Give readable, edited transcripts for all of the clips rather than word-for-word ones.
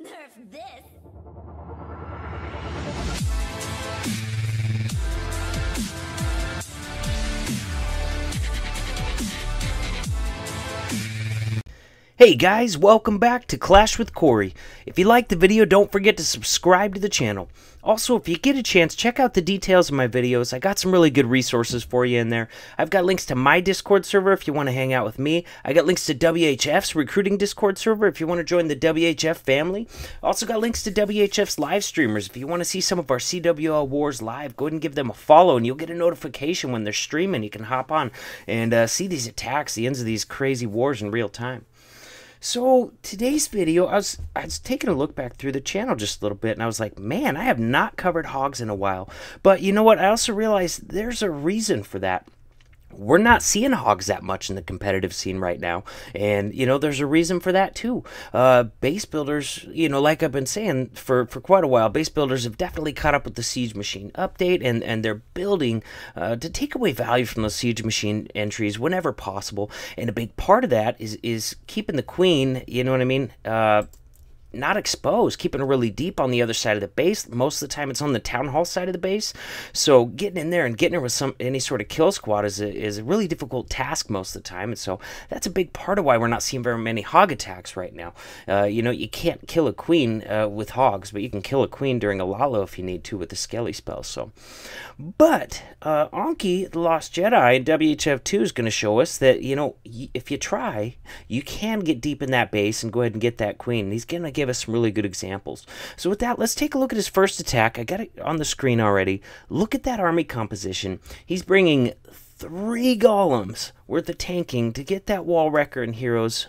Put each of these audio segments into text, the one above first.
Nerf this! Hey guys, welcome back to Clash with Corey. If you liked the video, don't forget to subscribe to the channel. Also, if you get a chance, check out the details of my videos. I got some really good resources for you in there. I've got links to my Discord server if you want to hang out with me. I got links to WHF's recruiting Discord server if you want to join the WHF family. Also got links to WHF's live streamers. If you want to see some of our CWL wars live, go ahead and give them a follow and you'll get a notification when they're streaming. You can hop on and see these attacks, the ends of these crazy wars in real time. So today's video, I was taking a look back through the channel just a little bit, and I was like, man, I have not covered hogs in a while. But you know what? I also realized there's a reason for that. We're not seeing hogs that much in the competitive scene right now, and you know there's a reason for that too. Base builders, you know, like I've been saying for quite a while, base builders have definitely caught up with the siege machine update, and they're building to take away value from those siege machine entries whenever possible. And a big part of that is keeping the queen, you know what I mean, not exposed, keeping her really deep on the other side of the base. Most of the time it's on the town hall side of the base, so getting in there and getting her with any sort of kill squad is a really difficult task most of the time. And so that's a big part of why we're not seeing very many hog attacks right now. You know, you can't kill a queen with hogs, but you can kill a queen during a Lalo if you need to with the Skelly spell. So, but Anki, the Lost Jedi, WHF2 is going to show us that, you know, if you try, you can get deep in that base and go ahead and get that queen. And he's going to give us some really good examples. So with that, let's take a look at his first attack. I got it on the screen already. Look at that army composition. He's bringing 3 golems worth of tanking to get that wall wrecker and heroes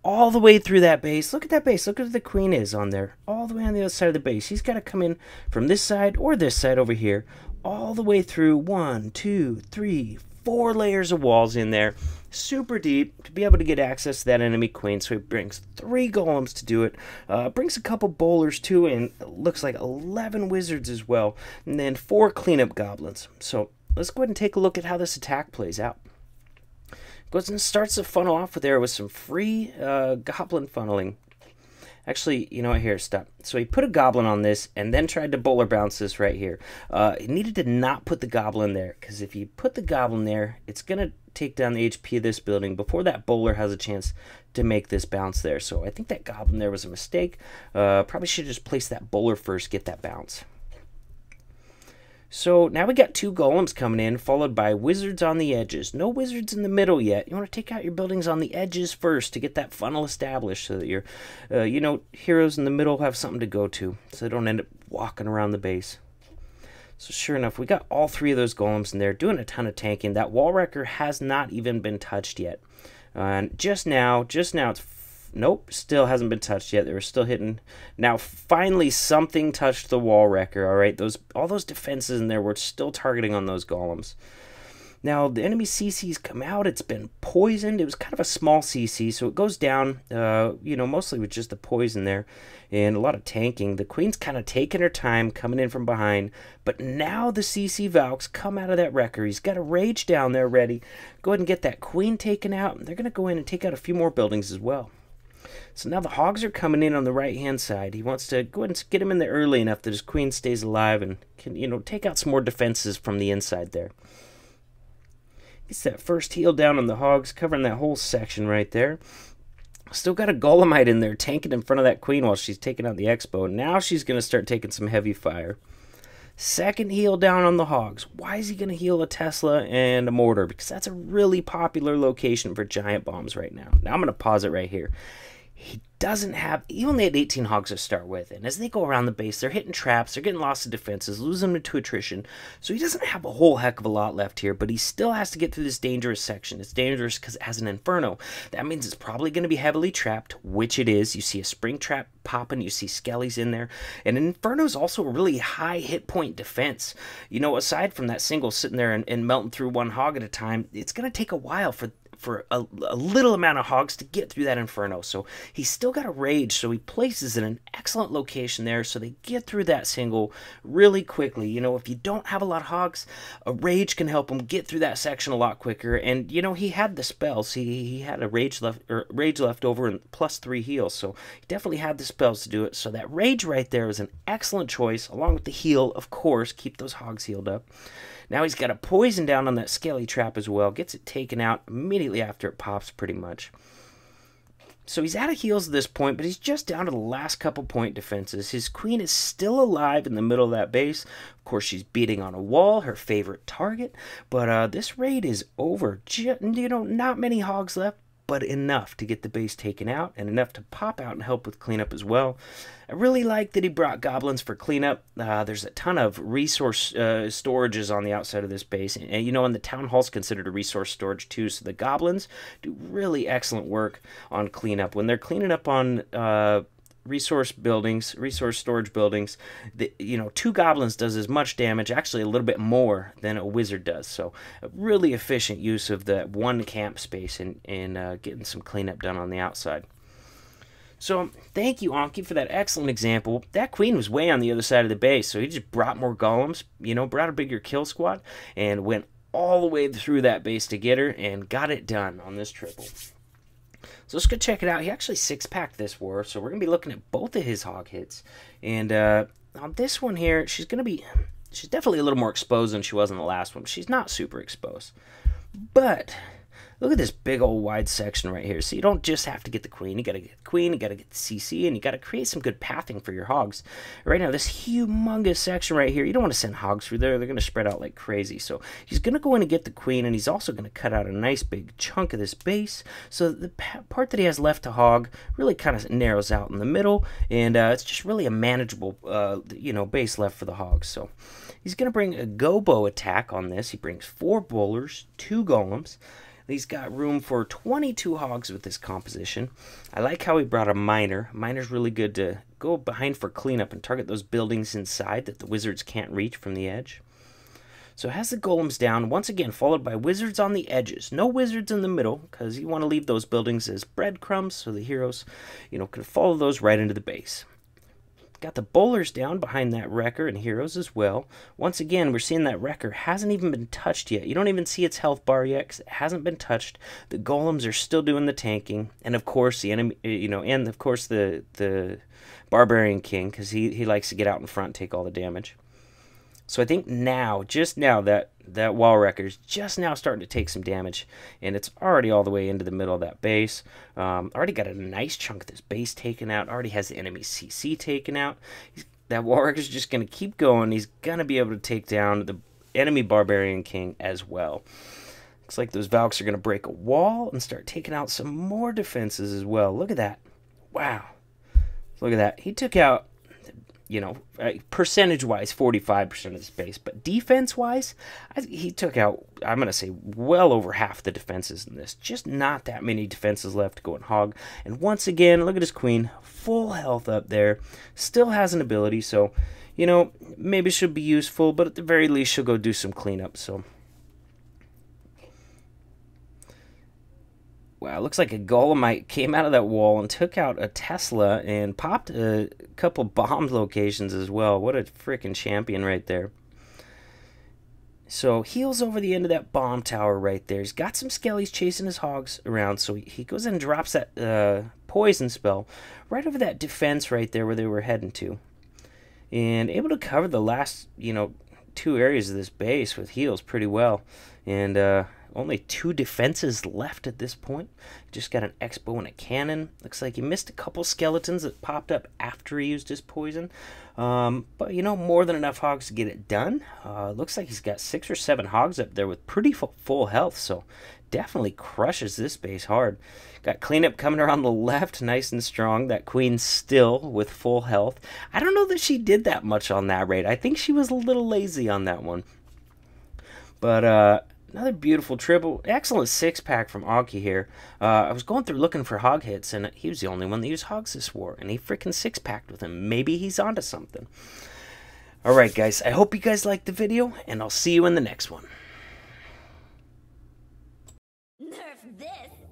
all the way through that base. Look at that base. Look at where the queen is on there. All the way on the other side of the base. He's got to come in from this side or this side over here, all the way through 1, 2, 3, 4 layers of walls in there, super deep, to be able to get access to that enemy queen. So he brings 3 golems to do it, brings a couple bowlers too, and it looks like 11 wizards as well, and then 4 cleanup goblins. So let's go ahead and take a look at how this attack plays out. Goes and starts the funnel off with there with some free goblin funneling. Actually, you know what, here, stop. So he put a goblin on this and then tried to bowler bounce this right here. He needed to not put the goblin there, because if you put the goblin there, it's going to take down the HP of this building before that bowler has a chance to make this bounce there. So I think that goblin there was a mistake. Probably should have just placed that bowler first, get that bounce. So now we got 2 golems coming in, followed by wizards on the edges. No wizards in the middle yet. You want to take out your buildings on the edges first to get that funnel established so that your, you know, heroes in the middle have something to go to, so they don't end up walking around the base. So sure enough, we got all 3 of those golems in there doing a ton of tanking. That wall wrecker has not even been touched yet. And just now it's nope, still hasn't been touched yet. They were still hitting. Now, finally, something touched the wall wrecker. All right, all those defenses in there were still targeting on those golems. Now, the enemy CC's come out. It's been poisoned. It was kind of a small CC, so it goes down, you know, mostly with just the poison there and a lot of tanking. The queen's kind of taking her time coming in from behind, but now the CC Valks come out of that wrecker. He's got a rage down there ready. Go ahead and get that queen taken out. They're going to go in and take out a few more buildings as well. So now the hogs are coming in on the right-hand side. He wants to go ahead and get him in there early enough that his queen stays alive and can, you know, take out some more defenses from the inside there. Gets that first heal down on the hogs, covering that whole section right there. Still got a golemite in there tanking in front of that queen while she's taking out the expo. Now she's going to start taking some heavy fire. Second heal down on the hogs. Why is he going to heal a Tesla and a mortar? Because that's a really popular location for giant bombs right now. Now I'm going to pause it right here. He only had 18 hogs to start with, and as they go around the base, they're hitting traps, they're getting lost to defenses, losing them to attrition, so he doesn't have a whole heck of a lot left here, but he still has to get through this dangerous section. It's dangerous because it has an Inferno. That means it's probably going to be heavily trapped, which it is. You see a spring trap popping, you see Skellies in there, and an Inferno is also a really high hit point defense. You know, aside from that single sitting there and melting through 1 hog at a time, it's going to take a while for for a little amount of hogs to get through that inferno. So he's still got a rage, so he places it in an excellent location there so they get through that single really quickly. You know, if you don't have a lot of hogs, a rage can help him get through that section a lot quicker. And you know, he had the spells. He had a rage left over and +3 heals, so he definitely had the spells to do it. So that rage right there is an excellent choice, along with the heal, of course. Keep those hogs healed up. Now he's got a poison down on that skelly trap as well. Gets it taken out immediately after it pops, pretty much. So he's out of heals at this point, but he's just down to the last couple point defenses. His queen is still alive in the middle of that base. Of course, she's beating on a wall, her favorite target. But this raid is over. You know, not many hogs left, but enough to get the base taken out and enough to pop out and help with cleanup as well. I really like that he brought goblins for cleanup. There's a ton of resource storages on the outside of this base, and you know, and the town hall's considered a resource storage too, so the goblins do really excellent work on cleanup. When they're cleaning up on resource storage buildings, you know, 2 goblins does as much damage, actually a little bit more, than a wizard does. So a really efficient use of that 1 camp space in getting some cleanup done on the outside. So thank you, Anki, for that excellent example. That queen was way on the other side of the base, so he just brought more golems, you know, brought a bigger kill squad, and went all the way through that base to get her and got it done on this triple. So let's go check it out. He actually 6-packed this war, so we're going to be looking at both of his hog hits. And on this one here, she's definitely a little more exposed than she was in the last one. But she's not super exposed. But look at this big old wide section right here. So you don't just have to get the queen. You got to get the queen, you got to get the CC, and you got to create some good pathing for your hogs. Right now, this humongous section right here, you don't want to send hogs through there. They're going to spread out like crazy. So he's going to go in and get the queen, and he's also going to cut out a nice big chunk of this base. So the part that he has left to hog really kind of narrows out in the middle, and it's just really a manageable, you know, base left for the hogs. So he's going to bring a gobo attack on this. He brings 4 bowlers, 2 golems. He's got room for 22 hogs with this composition. I like how he brought a miner. Miner's really good to go behind for cleanup and target those buildings inside that the wizards can't reach from the edge. So it has the golems down, once again followed by wizards on the edges. No wizards in the middle, because you want to leave those buildings as breadcrumbs so the heroes, you know, can follow those right into the base. Got the bowlers down behind that wrecker and heroes as well. Once again, we're seeing that wrecker hasn't even been touched yet. You don't even see its health bar yet because it hasn't been touched. The golems are still doing the tanking, and of course the enemy, you know, and of course the barbarian king, because he likes to get out in front and take all the damage. So I think now, just now, that wall wrecker is just now starting to take some damage, and it's already all the way into the middle of that base. Already got a nice chunk of this base taken out. Already has the enemy CC taken out. That wall wrecker is just going to keep going. He's going to be able to take down the enemy barbarian king as well. Looks like those Valks are going to break a wall and start taking out some more defenses as well. Look at that. Wow. Look at that. He took out, you know, percentage-wise, 45% of the space. But defense-wise, he took out, I'm going to say, well over half the defenses in this. Just not that many defenses left to go and hog. And once again, look at his queen. Full health up there. Still has an ability, so, you know, maybe should be useful. But at the very least, she'll go do some cleanup, so. Wow, looks like a Golemite came out of that wall and took out a Tesla and popped a couple bomb locations as well. What a freaking champion right there. So heals over the end of that bomb tower right there. He's got some skellies chasing his hogs around, so he goes in and drops that poison spell right over that defense right there where they were heading to. And able to cover the last, you know, 2 areas of this base with heals pretty well. And only 2 defenses left at this point. Just got an X-bow and a cannon. Looks like he missed a couple skeletons that popped up after he used his poison. But, you know, more than enough hogs to get it done. Looks like he's got 6 or 7 hogs up there with pretty full health. So definitely crushes this base hard. Got cleanup coming around the left, nice and strong. That queen still with full health. I don't know that she did that much on that raid. I think she was a little lazy on that one. But, another beautiful triple. Excellent 6-pack from Anki here. I was going through looking for hog hits, and he was the only one that used hogs this war, and he freaking 6-packed with him. Maybe he's onto something. Alright, guys. I hope you guys liked the video, and I'll see you in the next one. just this.